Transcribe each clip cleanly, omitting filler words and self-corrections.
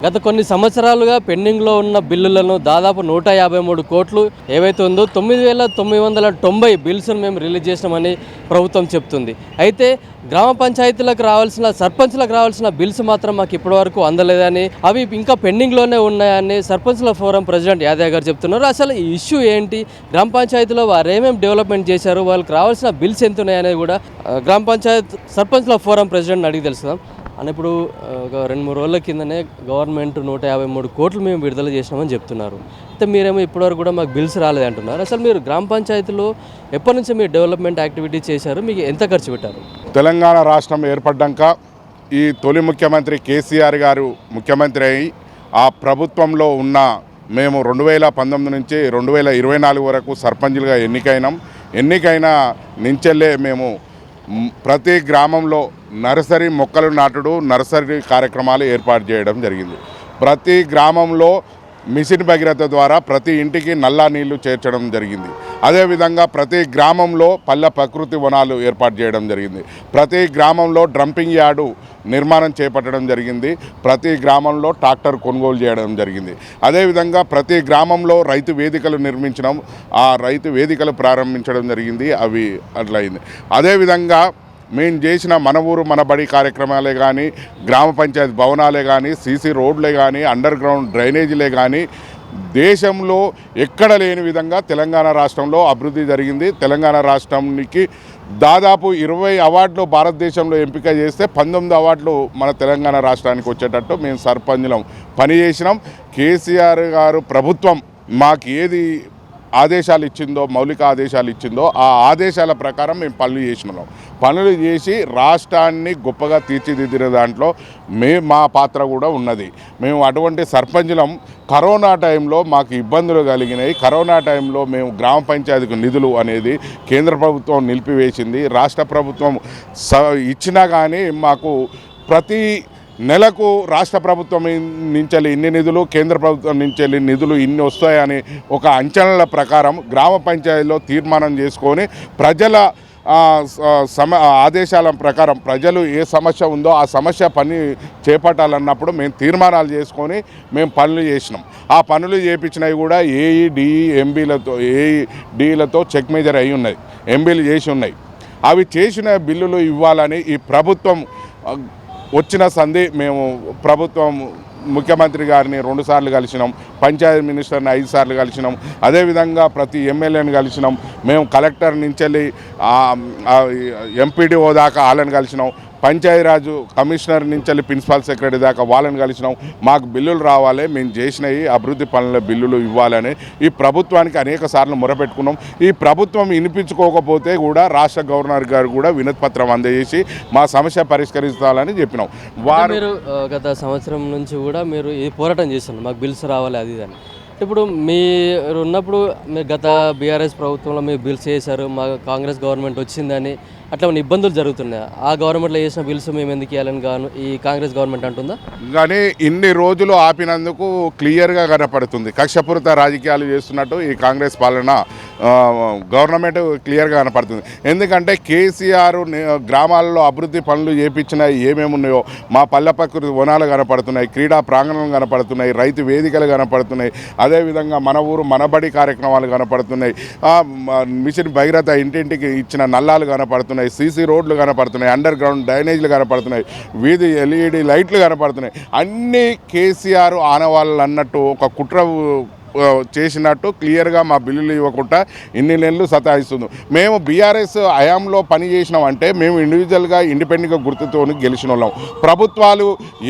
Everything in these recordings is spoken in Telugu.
గత కొన్ని సంవత్సరాలుగా పెండింగ్లో ఉన్న బిల్లులను దాదాపు 153 కోట్లు ఏవైతే ఉందో 9,990 బిల్స్ను మేము రిలీజ్ చేసినామని ప్రభుత్వం చెప్తుంది. అయితే గ్రామ పంచాయతీలకు రావాల్సిన సర్పంచ్లకు రావాల్సిన బిల్స్ మాత్రం మాకు ఇప్పటివరకు అందలేదని, అవి ఇంకా పెండింగ్లోనే ఉన్నాయని సర్పంచ్ల ఫోరం ప్రెసిడెంట్ యాదయ్య గారు చెప్తున్నారు. అసలు ఈ ఇష్యూ ఏంటి, గ్రామ పంచాయతీలో వారు ఏమేమి డెవలప్మెంట్ చేశారు, వాళ్ళకి రావాల్సిన బిల్స్ ఎంత ఉన్నాయనేది కూడా గ్రామ పంచాయత్ సర్పంచ్ల ఫోరం ప్రెసిడెంట్ అడిగి తెలుసుకుందాం. అని ఇప్పుడు ఒక 2-3 రోజుల కిందనే గవర్నమెంట్ 153 కోట్లు మేము విడుదల చేసినామని చెప్తున్నారు. అయితే మీరేమో ఇప్పటివరకు కూడా మాకు బిల్స్ రాలేదు అంటున్నారు. అసలు మీరు గ్రామ పంచాయతీలో ఎప్పటి నుంచి మీరు డెవలప్మెంట్ యాక్టివిటీ చేశారు, మీకు ఎంత ఖర్చు పెట్టారు? తెలంగాణ రాష్ట్రం ఏర్పడ్డాక ఈ తొలి ముఖ్యమంత్రి కేసీఆర్ గారు ముఖ్యమంత్రి అయి ఆ ప్రభుత్వంలో ఉన్న మేము 2019 నుంచి 2024 వరకు సర్పంచులుగా ఎన్నికైన నుంచెల్లే మేము ప్రతి గ్రామంలో నర్సరీ మొక్కలు నాటుడు, నర్సరీ కార్యక్రమాలు ఏర్పాటు చేయడం జరిగింది. ప్రతి గ్రామంలో మిషన్ భగీరథ ద్వారా ప్రతి ఇంటికి నల్లా నీళ్లు చేర్చడం జరిగింది. అదేవిధంగా ప్రతి గ్రామంలో పల్లె ప్రకృతి వనాలు ఏర్పాటు చేయడం జరిగింది. ప్రతి గ్రామంలో డ్రంపింగ్ యార్డు నిర్మాణం చేపట్టడం జరిగింది. ప్రతి గ్రామంలో ట్రాక్టర్ కొనుగోలు చేయడం జరిగింది. అదేవిధంగా ప్రతి గ్రామంలో రైతు వేదికలు నిర్మించడం, ఆ రైతు వేదికలు ప్రారంభించడం జరిగింది. అవి అట్లయింది. అదేవిధంగా మేము చేసిన మన ఊరు మన బడి కార్యక్రమాలే కానీ, గ్రామ పంచాయతీ భవనాలే కానీ, సీసీ రోడ్లే కానీ, అండర్ గ్రౌండ్ డ్రైనేజీలే కానీ దేశంలో ఎక్కడ లేని విధంగా తెలంగాణ రాష్ట్రంలో అభివృద్ధి జరిగింది. తెలంగాణ రాష్ట్రానికి దాదాపు 20 అవార్డులు భారతదేశంలో ఎంపిక చేస్తే 19 అవార్డులు మన తెలంగాణ రాష్ట్రానికి వచ్చేటట్టు మేము సర్పంచులం పనిచేసినాం. కేసీఆర్ గారు ప్రభుత్వం మాకు ఏది ఆదేశాలు ఇచ్చిందో, మౌలిక ఆదేశాలు ఇచ్చిందో ఆ ఆదేశాల ప్రకారం మేము పనులు చేసి రాష్ట్రాన్ని గొప్పగా తీర్చిదిద్దిన దాంట్లో మా పాత్ర కూడా ఉన్నది. మేము అటువంటి సర్పంచులం. కరోనా టైంలో మాకు ఇబ్బందులు కలిగినాయి. కరోనా టైంలో మేము గ్రామ పంచాయతీకి నిధులు అనేది కేంద్ర ప్రభుత్వం నిలిపివేసింది. రాష్ట్ర ప్రభుత్వం ఇచ్చినా కానీ మాకు ప్రతి నెలకు రాష్ట్ర ప్రభుత్వం నుంచి ఇన్ని నిధులు, కేంద్ర ప్రభుత్వం నుంచి నిధులు ఇన్ని వస్తాయని ఒక అంచనాల ప్రకారం గ్రామ పంచాయతీలో తీర్మానం చేసుకొని ప్రజల ఆదేశాల ప్రకారం ప్రజలు ఏ సమస్య ఉందో ఆ సమస్య పని చేపట్టాలన్నప్పుడు మేము తీర్మానాలు చేసుకొని మేము పనులు చేసినాం. ఆ పనులు చేయించినవి కూడా ఏఈడిలతో చెక్ మేజర్ అయి ఉన్నాయి, ఎంబీలు చేసి ఉన్నాయి. అవి చేసిన బిల్లులు ఇవ్వాలని ఈ ప్రభుత్వం వచ్చిన సంధి మేము ప్రభుత్వం ముఖ్యమంత్రి గారిని 2 సార్లు కలిసినాం, పంచాయతీ మినిస్టర్ని 5 సార్లు కలిసినాం, అదేవిధంగా ప్రతి ఎమ్మెల్యేని కలిసినాం. మేము కలెక్టర్ నుంచి ఎంపీడీఓ దాకా వాళ్ళని కలిసినాం. పంచాయతీరాజు కమిషనర్ నుంచి ప్రిన్సిపల్ సెక్రటరీ దాకా వాళ్ళని కలిసినాం. మాకు బిల్లులు రావాలి, మేము చేసినవి అభివృద్ధి పనుల బిల్లులు ఇవ్వాలని ఈ ప్రభుత్వానికి అనేక సార్లు మొరపెట్టుకున్నాం. ఈ ప్రభుత్వం వినిపించుకోకపోతే కూడా రాష్ట్ర గవర్నర్ గారు కూడా వినతి పత్రం అందజేసి మా సమస్య పరిష్కరిస్తాలని చెప్పినాం. మీరు గత సంవత్సరం నుంచి కూడా మీరు ఈ పోరాటం చేస్తున్నారు, మాకు బిల్స్ రావాలి అది అని. ఇప్పుడు మీరు ఉన్నప్పుడు మీరు గత బీఆర్ఎస్ ప్రభుత్వంలో మీరు బిల్స్ చేశారు, మా కాంగ్రెస్ గవర్నమెంట్ వచ్చిందని అట్లా ఉన్న ఇబ్బందులు జరుగుతున్నాయి. ఆ గవర్నమెంట్లో చేసిన బిల్స్ మేము ఎందుకు ఇవ్వాలని ఈ కాంగ్రెస్ గవర్నమెంట్ అంటుందా? కానీ ఇన్ని రోజులు ఆపినందుకు క్లియర్గా కనపడుతుంది. కక్షపూరిత రాజకీయాలు చేస్తున్నట్టు ఈ కాంగ్రెస్ పాలన గవర్నమెంట్ క్లియర్గా కనపడుతుంది. ఎందుకంటే కేసీఆర్ గ్రామాలలో అభివృద్ధి పనులు చేపించినవి ఏమేమి ఉన్నాయో మా పల్లె ప్రకృతి వనాలు కనపడుతున్నాయి, క్రీడా ప్రాంగణం కనపడుతున్నాయి, రైతు వేదికలు కనపడుతున్నాయి, అదేవిధంగా మన ఊరు మనబడి కార్యక్రమాలు కనపడుతున్నాయి, మిషన్ భగీరథ ఇంటింటికి ఇచ్చిన నల్లాలు కనపడుతున్నాయి, సీసీ రోడ్లు కనపడుతున్నాయి, అండర్ గ్రౌండ్ డ్రైనేజీలు కనపడుతున్నాయి, వీధి ఎల్ఈడి లైట్లు కనపడుతున్నాయి. అన్నీ కేసీఆర్ ఆనవాళ్ళు అన్నట్టు ఒక కుట్ర చేసినట్టు క్లియర్గా మా బిల్లులు ఇవ్వకుండా ఇన్ని నెలలు సతాయిస్తుంది. మేము బీఆర్ఎస్ హయాంలో పని చేసినామంటే మేము ఇండివిజువల్గా ఇండిపెండెంట్గా గుర్తుతో గెలిచిన వాళ్ళం. ప్రభుత్వాలు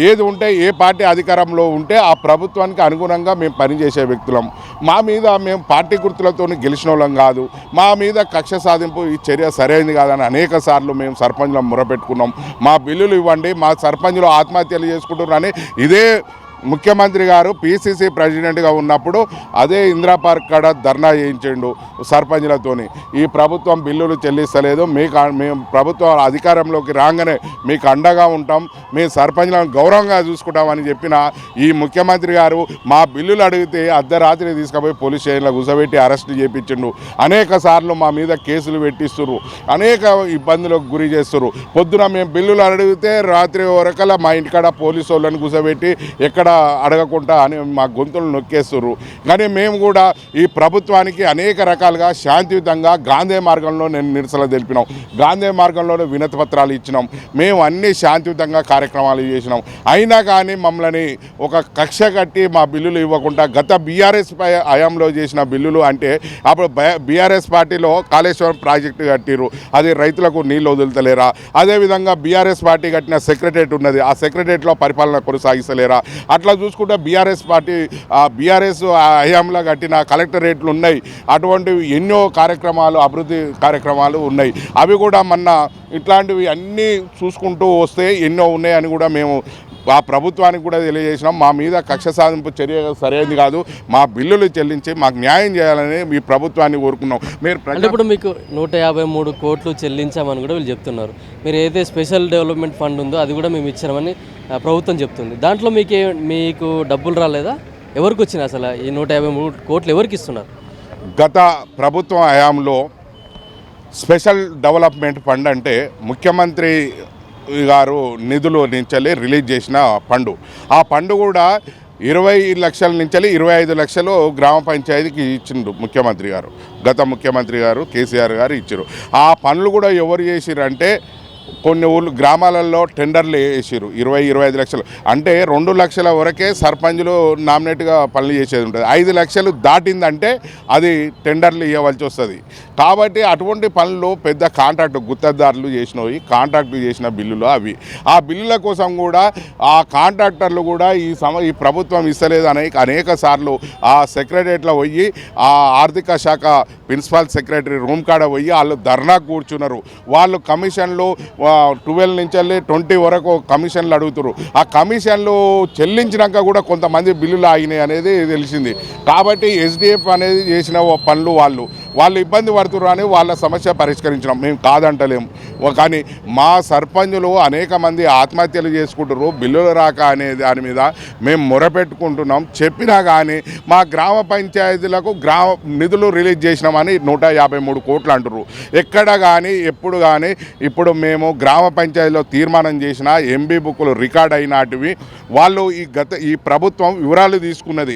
ఏది ఉంటే ఏ పార్టీ అధికారంలో ఉంటే ఆ ప్రభుత్వానికి అనుగుణంగా మేము పనిచేసే వ్యక్తులం. మా మీద మేము పార్టీ గుర్తులతో గెలిచిన వాళ్ళం కాదు. మా మీద కక్ష సాధింపు ఈ చర్య సరైనది కాదని అనేక సార్లు మేము సర్పంచులను మొరపెట్టుకున్నాం. మా బిల్లులు ఇవ్వండి, మా సర్పంచులు ఆత్మహత్యలు చేసుకుంటున్నారని ఇదే ముఖ్యమంత్రి గారు పీసీసీ ప్రెసిడెంట్గా ఉన్నప్పుడు అదే ఇందిరా పార్క్ కాడ ధర్నా చేయించిండు సర్పంచ్లతోని. ఈ ప్రభుత్వం బిల్లులు చెల్లిస్తలేదు, మేము ప్రభుత్వం అధికారంలోకి రాగానే మీకు అండగా ఉంటాం, మీ సర్పంచ్లను గౌరవంగా చూసుకుంటామని చెప్పిన ఈ ముఖ్యమంత్రి గారు మా బిల్లులు అడిగితే అర్ధరాత్రి తీసుకుపోయి పోలీస్ స్టేషన్లో కూర్చోబెట్టి అరెస్టు చేయించిండు. అనేక సార్లు మా మీద కేసులు పెట్టిస్తున్నారు, అనేక ఇబ్బందులకు గురి చేస్తున్నారు. పొద్దున మేము బిల్లులు అడిగితే రాత్రి వరకల్లా మా ఇంటికాడ పోలీసు వాళ్ళని కూర్చోబెట్టి ఎక్కడ కూడా అడగకుండా అని మా గొంతులు నొక్కేస్తున్నారు. కానీ మేము కూడా ఈ ప్రభుత్వానికి అనేక రకాలుగా శాంతియుతంగా గాంధీ మార్గంలో నిరసన తెలిపినాం. గాంధీ మార్గంలోనే వినతి పత్రాలు ఇచ్చినాం. మేము అన్ని శాంతియుతంగా కార్యక్రమాలు చేసినాం. అయినా కానీ మమ్మల్ని ఒక కక్ష కట్టి మా బిల్లులు ఇవ్వకుండా గత బీఆర్ఎస్ హయాంలో చేసిన బిల్లులు అంటే అప్పుడు బీఆర్ఎస్ పార్టీలో కాళేశ్వరం ప్రాజెక్టు కట్టిరు, అది రైతులకు నీళ్ళు వదులుతలేరా? అదేవిధంగా బీఆర్ఎస్ పార్టీ కట్టిన సెక్రటరేట్ ఉన్నది, ఆ సెక్రటరేట్లో పరిపాలన కొనసాగిస్తలేరా? అట్లా చూసుకుంటే బీఆర్ఎస్ పార్టీ బీఆర్ఎస్ హయాంలో కట్టిన కలెక్టరేట్లు ఉన్నాయి. అటువంటివి ఎన్నో కార్యక్రమాలు, అభివృద్ధి కార్యక్రమాలు ఉన్నాయి. అవి కూడా మొన్న ఇట్లాంటివి అన్నీ చూసుకుంటూ వస్తే ఎన్నో ఉన్నాయని కూడా మేము ఆ ప్రభుత్వానికి కూడా తెలియజేసినాం. మా మీద కక్ష సాధింపు చర్య సరైనది కాదు, మా బిల్లులు చెల్లించి మాకు న్యాయం చేయాలని మీ ప్రభుత్వాన్ని కోరుకున్నాం. అంటే ఇప్పుడు మీకు 153 కోట్లు చెల్లించామని కూడా వీళ్ళు చెప్తున్నారు. మీరు ఏదైతే స్పెషల్ డెవలప్మెంట్ ఫండ్ ఉందో అది కూడా మేము ఇచ్చామని ప్రభుత్వం చెప్తుంది. దాంట్లో మీకు డబ్బులు రాలేదా? ఎవరికి వచ్చినాయి అసలు ఈ 153 కోట్లు ఎవరికి ఇస్తున్నారు? గత ప్రభుత్వం హయాంలో స్పెషల్ డెవలప్మెంట్ ఫండ్ అంటే ముఖ్యమంత్రి గారు నిధులు నుంచి రిలీజ్ చేసిన ఫండు. ఆ ఫండు కూడా 20 లక్షల నుంచి 25 లక్షలు గ్రామ పంచాయతీకి ఇచ్చిండు ముఖ్యమంత్రి గారు. గత ముఖ్యమంత్రి గారు కేసీఆర్ గారు ఇచ్చారు. ఆ పనులు కూడా ఎవరు చేసిరంటే కొన్ని ఊళ్ళు గ్రామాలలో టెండర్లు వేసారు 20-25 లక్షలు. అంటే 2 లక్షల వరకే సర్పంచులు నామినేట్గా పనులు చేసేది ఉంటుంది. 5 లక్షలు దాటిందంటే అది టెండర్లు ఇవ్వవలసి వస్తుంది. కాబట్టి అటువంటి పనులు పెద్ద కాంట్రాక్ట్ గుత్తదారులు చేసినవి, కాంట్రాక్టు చేసిన బిల్లులు అవి. ఆ బిల్లుల కోసం కూడా ఆ కాంట్రాక్టర్లు కూడా ఈ ప్రభుత్వం ఇస్తలేదు అనేక సార్లు ఆ సెక్రటరియట్లో పోయి ఆ ఆర్థిక శాఖ ప్రిన్సిపల్ సెక్రటరీ రూమ్ కాడ పోయి వాళ్ళు ధర్నా కూర్చున్నారు. వాళ్ళు కమిషన్లు 12 నుంచి 20 వరకు కమిషన్లు అడుగుతారు. ఆ కమిషన్లు చెల్లించినాక కూడా కొంతమంది బిల్లులు ఆగినాయి అనేది తెలిసింది. కాబట్టి ఎస్డిఎఫ్ అనేది చేసిన పనులు వాళ్ళు ఇబ్బంది పడుతున్నారు అని వాళ్ళ సమస్య పరిష్కరించినాం. మేము కాదంటలేము. కానీ మా సర్పంచులు అనేక మంది ఆత్మహత్యలు చేసుకుంటారు బిల్లులు రాక అనే దాని మీద మేము మొరపెట్టుకుంటున్నాం. చెప్పినా కానీ మా గ్రామ పంచాయతీలకు నిధులు రిలీజ్ చేసినామని 153 కోట్లు అంటున్నారు. ఎక్కడ కానీ ఎప్పుడు కానీ ఇప్పుడు మేము గ్రామ పంచాయతీలో తీర్మానం చేసిన ఎంబీ బుక్లు రికార్డ్ అయినటివి వాళ్ళు ఈ ప్రభుత్వం వివరాలు తీసుకున్నది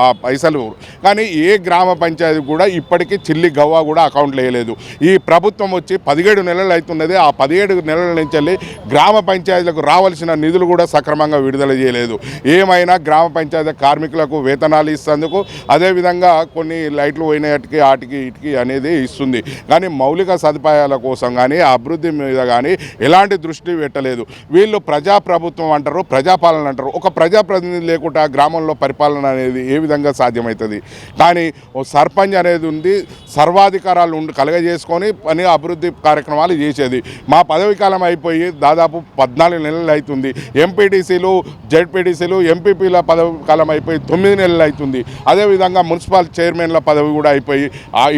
ఆ పైసలు. కానీ ఏ గ్రామ పంచాయతీ కూడా ఇప్పటికీ చిల్లి గవ్వ కూడా అకౌంట్లో వేయలేదు. ఈ ప్రభుత్వం వచ్చి 17 నెలలు అవుతున్నది. ఆ 17 నెలల నుంచి గ్రామ పంచాయతీలకు రావాల్సిన నిధులు కూడా సక్రమంగా విడుదల చేయలేదు. ఏమైనా గ్రామ పంచాయతీ కార్మికులకు వేతనాలు ఇస్తేందుకు, అదేవిధంగా కొన్ని లైట్లు పోయినటికి ఇటుకి అనేది ఇస్తుంది. కానీ మౌలిక సదుపాయాల కోసం కానీ అభివృద్ధి మీద కానీ ఎలాంటి దృష్టి పెట్టలేదు. వీళ్ళు ప్రజాప్రభుత్వం అంటారు, ప్రజాపాలన అంటారు. ఒక ప్రజాప్రతినిధి లేకుండా గ్రామంలో పరిపాలన అనేది ఏ విధంగా సాధ్యమవుతుంది? కానీ ఓ సర్పంచ్ అనేది ఉంది, సర్వాధికారాలు కలగజేసుకొని పని అభివృద్ధి కార్యక్రమాలు చేసేది. మా పదవి కాలం అయిపోయి దాదాపు 14 నెలలు అవుతుంది. ఎంపీటీసీలు, జెడ్పీటీసీలు, ఎంపీపీల పదవి కాలం అయిపోయి 9 నెలలు అవుతుంది. అదేవిధంగా మున్సిపల్ చైర్మన్ల పదవి కూడా అయిపోయి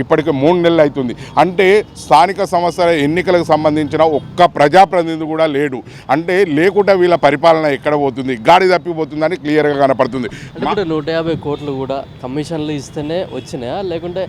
ఇప్పటికి 3 నెలలు అవుతుంది. అంటే స్థానిక సంస్థల ఎన్నికలకు సంబంధించిన ఒక్క ప్రజాప్రతినిధి కూడా లేడు. అంటే లేకుండా వీళ్ళ పరిపాలన ఎక్కడ పోతుంది, గాడి తప్పిపోతుందని క్లియర్గా కనపడుతుంది. 150 కోట్లు కూడా కమిషన్లు ఇస్తేనే వచ్చినాయా లేకుంటే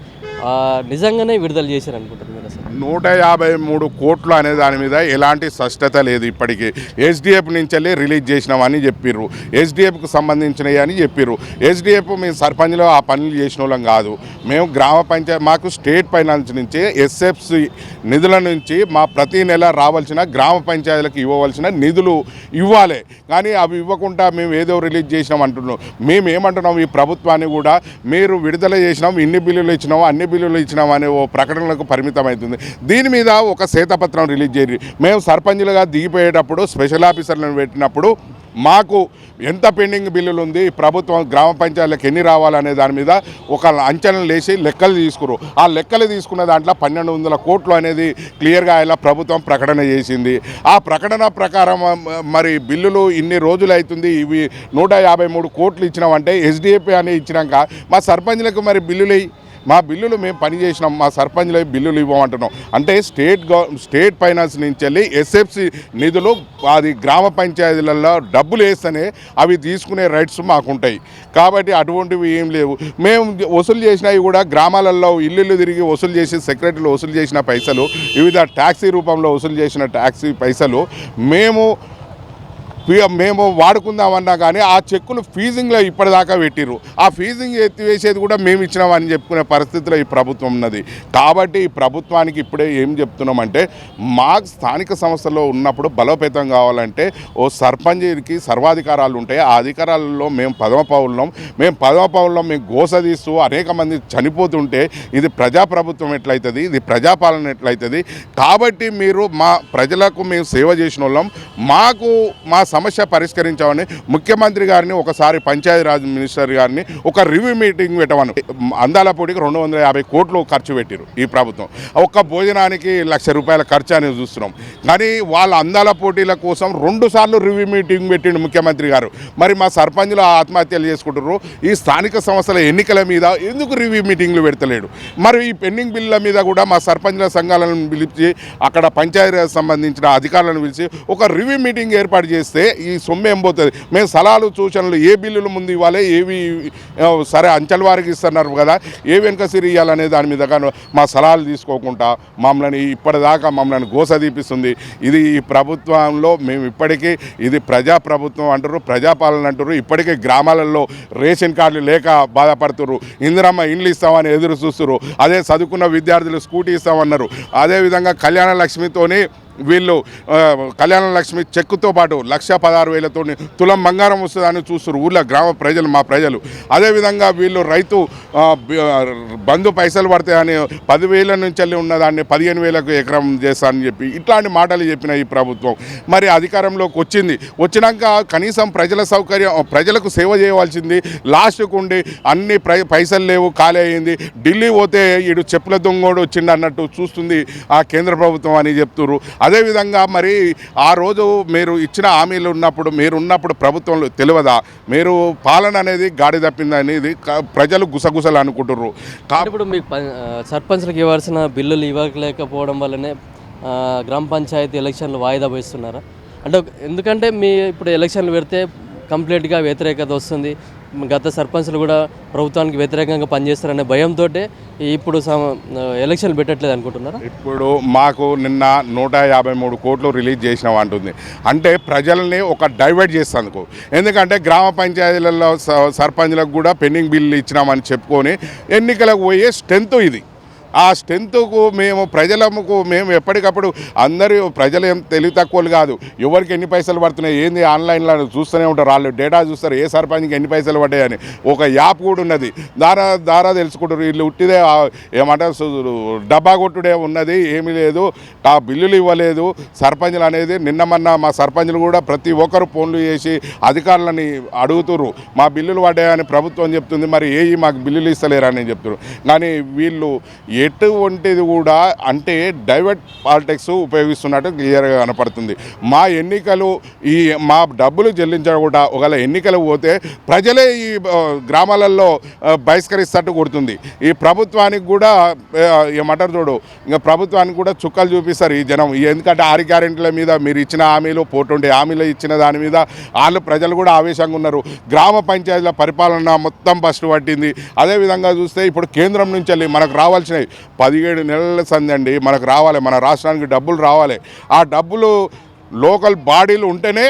నిజంగానే విడుదల చేశారు అనుకుంటున్నారు? 153 కోట్లు అనే దాని మీద ఎలాంటి స్పష్టత లేదు. ఇప్పటికీ ఎస్డిఎఫ్ నుంచి రిలీజ్ చేసినామని చెప్పిర్రు, ఎస్డిఎఫ్కి సంబంధించినవి అని చెప్పిర్రు. ఎస్డిఎఫ్ మేము సర్పంచ్లో ఆ పనులు చేసిన వాళ్ళం కాదు. మేము గ్రామ పంచాయతీ మాకు స్టేట్ ఫైనాన్స్ నుంచి ఎస్ఎఫ్సి నిధుల నుంచి మా ప్రతి నెల రావాల్సిన గ్రామ పంచాయతీలకు ఇవ్వవలసిన నిధులు ఇవ్వాలి. కానీ అవి ఇవ్వకుండా మేము ఏదో రిలీజ్ చేసినాం అంటున్నాం. మేము ఏమంటున్నాం, ఈ ప్రభుత్వాన్ని కూడా మీరు విడుదల చేసినాం, ఇన్ని బిల్లులు ఇచ్చినాం, అన్ని బిల్లులు ఇచ్చినాం అనే ఓ ప్రకటనలకు పరిమితం అవుతుంది. దీని మీద ఒక శ్వేతపత్రం రిలీజ్ చేయాలి. మేము సర్పంచులుగా దిగిపోయేటప్పుడు స్పెషల్ ఆఫీసర్లను పెట్టినప్పుడు మాకు ఎంత పెండింగ్ బిల్లులు ఉంది, ప్రభుత్వం గ్రామ పంచాయతీలకు ఎన్ని రావాలనే దాని మీద ఒక అంచనాలు వేసి లెక్కలు తీసుకురు. ఆ లెక్కలు తీసుకున్న దాంట్లో 1200 కోట్లు అనేది క్లియర్గా ఇలా ప్రభుత్వం ప్రకటన చేసింది. ఆ ప్రకటన ప్రకారం మరి బిల్లులు ఇన్ని రోజులు అవుతుంది, ఇవి 153 కోట్లు ఇచ్చినామంటే ఎస్డిఎఫ్ అని ఇచ్చినాక మా సర్పంచ్లకు మరి బిల్లులు మా బిల్లులు మేము పని చేసినాం, మా సర్పంచ్లు బిల్లులు ఇవ్వమంటున్నాం. అంటే స్టేట్ ఫైనాన్స్ నుంచి వెళ్ళి ఎస్ఎఫ్సి నిధులు అది గ్రామ పంచాయతీలలో డబ్బులు వేస్తేనే అవి తీసుకునే రైట్స్ మాకుంటాయి. కాబట్టి అటువంటివి ఏం లేవు. మేము వసూలు చేసినవి కూడా గ్రామాలలో ఇల్లు తిరిగి వసూలు చేసి సెక్రటరీలు వసూలు చేసిన పైసలు, వివిధ ట్యాక్సీ రూపంలో వసూలు చేసిన ట్యాక్సీ పైసలు మేము మేము వాడుకుందామన్నా కానీ ఆ చెక్కులు ఫీజింగ్లో ఇప్పటిదాకా పెట్టిర్రు. ఆ ఫీజింగ్ ఎత్తివేసేది కూడా మేము ఇచ్చినామని చెప్పుకునే పరిస్థితిలో ఈ ప్రభుత్వం ఉన్నది. కాబట్టి ఈ ప్రభుత్వానికి ఇప్పుడే ఏం చెప్తున్నామంటే, మా స్థానిక సంస్థల్లో ఉన్నప్పుడు బలోపేతం కావాలంటే ఓ సర్పంచ్కి సర్వాధికారాలు ఉంటాయి. ఆ అధికారాలలో మేము పదవ పౌరులం. మేము గోస తీస్తూ అనేక మంది చనిపోతుంటే ఇది ప్రజాప్రభుత్వం ఎట్లయితుంది, ఇది ప్రజాపాలన ఎట్లయితుంది? కాబట్టి మీరు మా ప్రజలకు మేము సేవ చేసిన వాళ్ళం, మాకు మా సమస్య పరిష్కరించామని ముఖ్యమంత్రి గారిని ఒకసారి పంచాయతీరాజ్ మినిస్టర్ గారిని ఒక రివ్యూ మీటింగ్ పెట్టమని. అందాలపూడికి 250 కోట్లు ఖర్చు పెట్టారు ఈ ప్రభుత్వం. ఒక్క భోజనానికి ₹1,00,000 ఖర్చు అనేది చూస్తున్నాం. కానీ వాళ్ళ అందాల పోటీల కోసం 2 సార్లు రివ్యూ మీటింగ్ పెట్టిండు ముఖ్యమంత్రి గారు. మరి మా సర్పంచులు ఆత్మహత్యలు చేసుకుంటారు. ఈ స్థానిక సంస్థల ఎన్నికల మీద ఎందుకు రివ్యూ మీటింగ్లు పెడతలేడు? మరి ఈ పెండింగ్ బిల్లుల మీద కూడా మా సర్పంచుల సంఘాలను పిలిచి అక్కడ పంచాయతీరాజ్ సంబంధించిన అధికారులను పిలిచి ఒక రివ్యూ మీటింగ్ ఏర్పాటు చేస్తే ఈ సొమ్ము ఏం పోతుంది? మేము సలహాలు సూచనలు ఏ బిల్లులు ముందు ఇవ్వాలి, ఏవి సరే అంచెల వారికి ఇస్తున్నారు కదా, ఏ వెనుక సిరి ఇవ్వాలనే దాని మీద మా సలహాలు తీసుకోకుండా ఇప్పటిదాకా మమ్మల్ని గోస తీపిస్తుంది. ఇది ఈ ప్రభుత్వంలో మేము ఇప్పటికీ ఇది ప్రజాప్రభుత్వం అంటారు, ప్రజాపాలన అంటారు. ఇప్పటికే గ్రామాలలో రేషన్ కార్డులు లేక బాధపడుతున్నారు. ఇందిరమ్మ ఇండ్లు ఇస్తామని ఎదురు చూస్తున్నారు. అదే చదువుకున్న విద్యార్థులు స్కూటీ ఇస్తామన్నారు. అదేవిధంగా కళ్యాణ లక్ష్మితోని వీళ్ళు కళ్యాణ లక్ష్మి చెక్కుతో పాటు 1,16,000 తులం బంగారం వస్తుందని చూస్తారు ఊళ్ళో గ్రామ ప్రజలు, మా ప్రజలు. అదేవిధంగా వీళ్ళు రైతు బంధు పైసలు పడతాయని 10,000 నుంచి వెళ్ళి ఉన్నదాన్ని 15,000 ఎకరం చేస్తానని చెప్పి ఇట్లాంటి మాటలు చెప్పిన ఈ ప్రభుత్వం మరి అధికారంలోకి వచ్చినాక కనీసం ప్రజల సౌకర్యం, ప్రజలకు సేవ చేయవలసింది లాస్ట్కు ఉండి అన్ని పైసలు లేవు, ఖాళీ అయింది. ఢిల్లీ పోతే ఈడు చెప్పుల దొంగోడు వచ్చిండు అన్నట్టు చూస్తుంది ఆ కేంద్ర ప్రభుత్వం అని చెప్తున్నారు. అదేవిధంగా మరి ఆ రోజు మీరు ఇచ్చిన హామీలు ఉన్నప్పుడు ప్రభుత్వంలో తెలియదా? మీరు పాలన అనేది గాడి తప్పిందని ఇది ప్రజలు గుసగుసలు అనుకుంటున్నారు. ఇప్పుడు మీకు సర్పంచ్లకు ఇవ్వాల్సిన బిల్లులు ఇవ్వలేకపోవడం వల్లనే గ్రామ పంచాయతీ ఎలక్షన్లు వాయిదా వేస్తున్నారా? అంటే ఎందుకంటే ఇప్పుడు ఎలక్షన్లు పెడితే కంప్లీట్గా వ్యతిరేకత వస్తుంది, గత సర్పంచ్లు కూడా ప్రభుత్వానికి వ్యతిరేకంగా పనిచేస్తారనే భయంతో ఇప్పుడు ఎలక్షన్లు పెట్టట్లేదు అనుకుంటున్నారా? ఇప్పుడు మాకు నిన్న 153 కోట్లు రిలీజ్ చేసినాం అంటుంది. అంటే ప్రజల్ని ఒక డైవర్ట్ చేసేందుకు. ఎందుకంటే గ్రామ పంచాయతీలలో సర్పంచ్లకు కూడా పెండింగ్ బిల్లు ఇచ్చినామని చెప్పుకొని ఎన్నికలకు పోయే స్ట్రెంత్ ఇది. ఆ స్ట్రెంత్కు మేము ఎప్పటికప్పుడు ప్రజలు ఏం తెలివి తక్కువలు కాదు. ఎవరికి ఎన్ని పైసలు పడుతున్నాయి ఏంది ఆన్లైన్లో చూస్తూనే ఉంటారు. వాళ్ళు డేటా చూస్తారు, ఏ సర్పంచ్కి ఎన్ని పైసలు పడ్డాయని. ఒక యాప్ కూడా ఉన్నది, దారా తెలుసుకుంటారు. వీళ్ళు ఉట్టిదే ఏమంటారు డబ్బా కొట్టుడే ఉన్నది, ఏమీ లేదు. ఆ బిల్లులు ఇవ్వలేదు సర్పంచ్లు అనేది. నిన్న మా సర్పంచ్లు కూడా ప్రతి ఒక్కరు ఫోన్లు చేసి అధికారులని అడుగుతున్నారు, మా బిల్లులు పడ్డాయని ప్రభుత్వం చెప్తుంది, మరి మాకు బిల్లులు ఇస్తలేరని చెప్తున్నారు. కానీ వీళ్ళు ఎటువంటిది కూడా అంటే డైవర్ట్ పాలిటిక్స్ ఉపయోగిస్తున్నట్టు క్లియర్గా కనపడుతుంది. మా డబ్బులు చెల్లించకుండా ఒకవేళ ఎన్నికలు పోతే ప్రజలే ఈ గ్రామాలలో బహిష్కరిస్తట్టు కొడుతుంది. ఈ ప్రభుత్వానికి కూడా ఏమంటారు చూడు, ఇంకా ప్రభుత్వానికి కూడా చుక్కలు చూపిస్తారు ఈ జనం. ఎందుకంటే 6 గ్యారెంటీల మీద మీరు ఇచ్చిన హామీలు 420 హామీలు ఇచ్చిన దాని మీద ప్రజలు కూడా ఆవేశంగా ఉన్నారు. గ్రామ పంచాయతీల పరిపాలన మొత్తం బస్టు పట్టింది. అదేవిధంగా చూస్తే ఇప్పుడు కేంద్రం నుంచి వెళ్ళి మనకు రావాల్సినవి 17 నెలల సంది అండి మనకు రావాలి, మన రాష్ట్రానికి డబ్బులు రావాలి. ఆ డబ్బులు లోకల్ బాడీలు ఉంటేనే,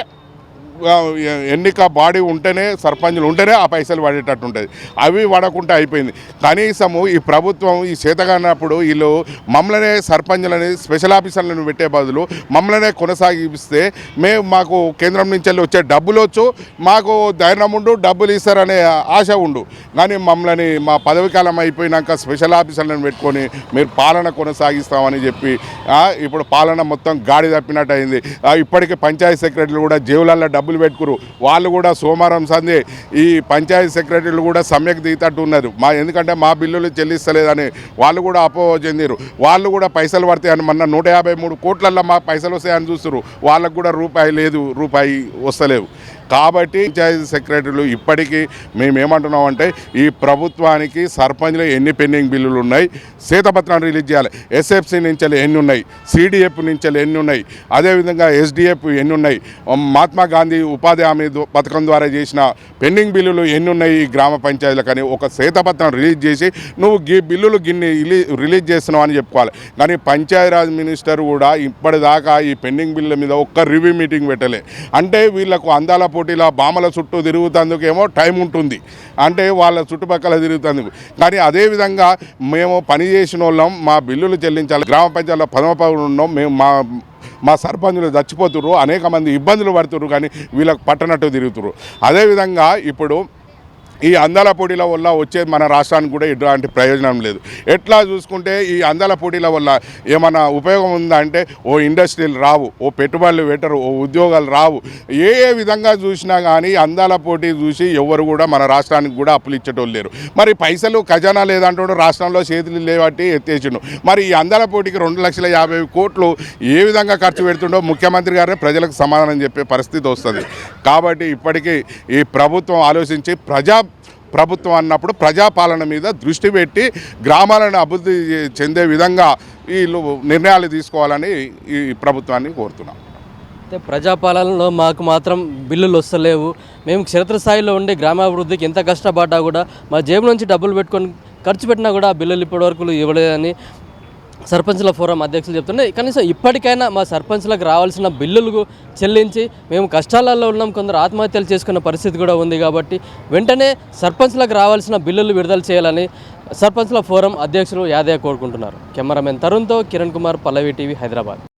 ఎన్నిక బాడీ ఉంటేనే, సర్పంచులు ఉంటేనే ఆ పైసలు పడేటట్టు ఉంటుంది. అవి పడకుండా అయిపోయింది. కనీసము ఈ ప్రభుత్వం ఈ చేతగానప్పుడు వీళ్ళు మమ్మల్నే సర్పంచులని స్పెషల్ ఆఫీసర్లను పెట్టే బదులు మమ్మల్నే కొనసాగిస్తే మాకు కేంద్రం నుంచి వెళ్ళి వచ్చే డబ్బులు వచ్చు, మాకు ధైర్యం ఉండు, డబ్బులు ఇస్తారనే ఆశ ఉండు. కానీ మమ్మల్ని మా పదవి కాలం అయిపోయినాక స్పెషల్ ఆఫీసర్లను పెట్టుకొని మీరు పాలన కొనసాగిస్తామని చెప్పి ఇప్పుడు పాలన మొత్తం గాడి తప్పినట్టు అయింది. ఇప్పటికే పంచాయతీ సెక్రటరీలు కూడా జేబులలో డబ్బులు పెట్టుకురు. వాళ్ళు కూడా సోమవారం సందే ఈ పంచాయతీ సెక్రటరీలు కూడా సమ్యక్ దిగుతట్టు ఉన్నారు. ఎందుకంటే మా బిల్లులు చెల్లిస్తలేదని వాళ్ళు కూడా అపోహ చెందిరు. వాళ్ళు కూడా పైసలు పడతాయని మొన్న 153 కోట్లల్లో మా పైసలు వస్తాయని చూస్తారు. వాళ్ళకు కూడా రూపాయి లేదు, రూపాయి వస్తలేవు. కాబట్టి పంచాయతీ సెక్రటరీలు ఇప్పటికీ మేమేమంటున్నామంటే ఈ ప్రభుత్వానికి సర్పంచ్లో ఎన్ని పెండింగ్ బిల్లులు ఉన్నాయి, శ్వేతపత్రం రిలీజ్ చేయాలి. ఎస్ఎఫ్సి నుంచి ఎన్ని ఉన్నాయి, సిడిఎఫ్ నుంచి ఎన్ని ఉన్నాయి, అదేవిధంగా ఎస్డిఎఫ్ ఎన్ని ఉన్నాయి, మహాత్మా గాంధీ ఉపాధి హామీ పథకం ద్వారా చేసిన పెండింగ్ బిల్లులు ఎన్ని ఉన్నాయి ఈ గ్రామ పంచాయతీలకు అని ఒక శ్వేతపత్రం రిలీజ్ చేసి నువ్వు ఈ బిల్లులు గిన్ని రిలీజ్ చేస్తున్నావు అని చెప్పుకోవాలి. కానీ పంచాయతీరాజ్ మినిస్టర్ కూడా ఇప్పటిదాకా ఈ పెండింగ్ బిల్లుల మీద ఒక్క రివ్యూ మీటింగ్ పెట్టలే. అంటే వీళ్ళకు అందాల పోటీల బామల చుట్టూ తిరుగుతందుకేమో టైం ఉంటుంది, అంటే వాళ్ళ చుట్టుపక్కల తిరుగుతందుకు. కానీ అదేవిధంగా మేము పని చేసిన వాళ్ళం, మా బిల్లులు చెల్లించాలి. గ్రామ పంచాయతీలో పదమపౌరులు ఉన్నాం మేము, మా సర్పంచులు చచ్చిపోతున్నారు, అనేక మంది ఇబ్బందులు పడుతున్నారు, కానీ వీళ్ళకు పట్టనట్టు తిరుగుతున్నారు. అదేవిధంగా ఇప్పుడు ఈ అందాల పోటీల వల్ల వచ్చే మన రాష్ట్రానికి కూడా ఎటువంటి ప్రయోజనం లేదు. ఎట్లా చూసుకుంటే ఈ అందాల పోటీల వల్ల ఏమైనా ఉపయోగం ఉందా అంటే ఓ ఇండస్ట్రీలు రావు, ఓ పెట్టుబడులు పెట్టరు, ఓ ఉద్యోగాలు రావు. ఏ విధంగా చూసినా కానీ అందాల పోటీ చూసి ఎవరు కూడా మన రాష్ట్రానికి కూడా అప్పులు ఇచ్చేటోళ్ళు లేరు. మరి పైసలు ఖజానా లేదంటాడు, రాష్ట్రంలో చేతులు లేవట్టి ఎత్తేసిండు. మరి ఈ అందాల పోటీకి 2,50,000 కోట్లు ఏ విధంగా ఖర్చు పెడుతుండో ముఖ్యమంత్రి గారే ప్రజలకు సమాధానం చెప్పే పరిస్థితి వస్తుంది. కాబట్టి ఇప్పటికీ ఈ ప్రభుత్వం ఆలోచించి ప్రభుత్వం అన్నప్పుడు ప్రజాపాలన మీద దృష్టి పెట్టి గ్రామాలను అభివృద్ధి చెందే విధంగా వీళ్ళు నిర్ణయాలు తీసుకోవాలని ఈ ప్రభుత్వాన్ని కోరుతున్నాం. అయితే ప్రజాపాలనలో మాకు మాత్రం బిల్లులు వస్తలేవు, మేము క్షేత్రస్థాయిలో ఉండి గ్రామాభివృద్ధికి ఎంత కష్టపడ్డా కూడా మా జేబు నుంచి డబ్బులు పెట్టుకొని ఖర్చు పెట్టినా కూడా ఆ బిల్లులు ఇప్పటివరకు ఇవ్వలేదని సర్పంచ్ల ఫోరం అధ్యక్షులు చెప్తుండే. కనీసం ఇప్పటికైనా మా సర్పంచ్లకు రావాల్సిన బిల్లులు చెల్లించి మేము కష్టాలలో ఉన్నాం, కొందరు ఆత్మహత్యలు చేసుకున్న పరిస్థితి కూడా ఉంది. కాబట్టి వెంటనే సర్పంచ్లకు రావాల్సిన బిల్లులు విడుదల చేయాలని సర్పంచ్ల ఫోరం అధ్యక్షులు యాదయ్య కోరుకుంటున్నారు. కెమెరామెన్ తరుణ్తో కిరణ్ కుమార్, పల్లవి టీవీ, హైదరాబాద్.